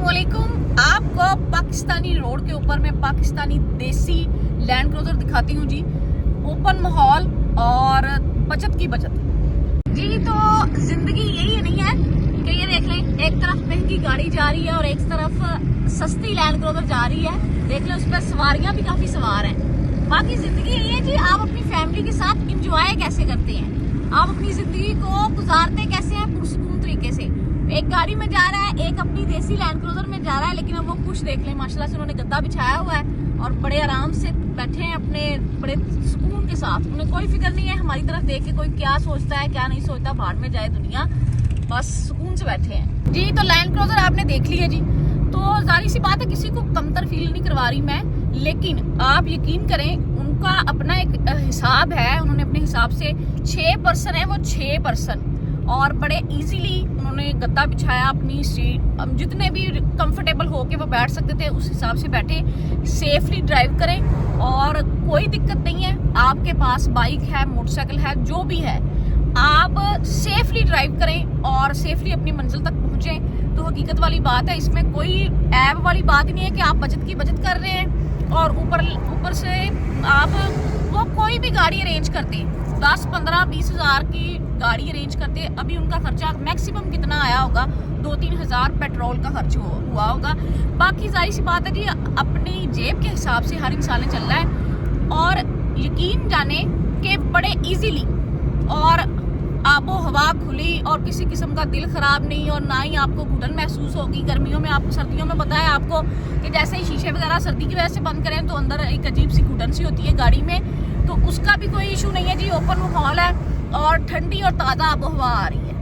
अस्सलामुअलैकुम। आपको पाकिस्तानी रोड के ऊपर मैं पाकिस्तानी देसी लैंड क्रूजर दिखाती हूँ जी। ओपन माहौल और बचत की बचत जी। तो जिंदगी यही नहीं है कि ये देख लें, एक तरफ महंगी गाड़ी जा रही है और एक तरफ सस्ती लैंड क्रूजर जा रही है। देख लें, उस पर सवारियां भी काफी सवार हैं। बाकी जिंदगी यही है जी, आप अपनी फैमिली के साथ इंजॉय कैसे करते हैं, आप अपनी जिंदगी को गुजारते कैसे हैं पुरसकून तरीके से। एक गाड़ी में जा रहा है, एक अपनी देसी लैंड क्रूजर में जा रहा है, लेकिन अब वो खुश देख लें, माशाल्लाह से उन्होंने गद्दा बिछाया हुआ है और बड़े आराम से बैठे हैं अपने बड़े सुकून के साथ। उन्हें कोई फिक्र नहीं है हमारी तरफ देख के कोई क्या सोचता है क्या नहीं सोचता, भाड़ में जाए दुनिया, बस सुकून से बैठे हैं जी। तो लैंड क्रूजर आपने देख ली है जी, तो जाहिर सी बात है किसी को कमतर फील नहीं करवा रही मैं, लेकिन आप यकीन करें उनका अपना एक हिसाब है। उन्होंने अपने हिसाब से 6 पर्सन है, वो 6 पर्सन, और बड़े इजीली उन्होंने गद्दा बिछाया अपनी सीट, जितने भी कंफर्टेबल होके वो बैठ सकते थे उस हिसाब से बैठे। सेफली ड्राइव करें और कोई दिक्कत नहीं है। आपके पास बाइक है, मोटरसाइकिल है, जो भी है, आप सेफली ड्राइव करें और सेफली अपनी मंजिल तक पहुंचें। तो हकीकत वाली बात है, इसमें कोई ऐब वाली बात ही नहीं है कि आप बचत की बचत कर रहे हैं और ऊपर से आप वो कोई भी गाड़ी अरेंज करते, 10, 15, 20 हज़ार की गाड़ी अरेंज करते, अभी उनका खर्चा मैक्सिमम कितना आया होगा, 2-3 हज़ार पेट्रोल का खर्च हुआ होगा। बाकी जाहिर सी बात है जी, अपनी जेब के हिसाब से हर इंसान ने चलना है। और यकीन जाने कि बड़े इजीली और आबो हवा खुली और किसी किस्म का दिल खराब नहीं, और ना ही आपको घुटन महसूस होगी गर्मियों में। आपको सर्दियों में पता है आपको कि जैसे ही शीशे वगैरह सर्दी की वजह से बंद करें तो अंदर एक अजीब सी घुटन सी होती है गाड़ी में, तो उसका भी कोई इशू नहीं है जी। ओपन माहौल है और ठंडी और ताज़ा आबो हवा आ रही है।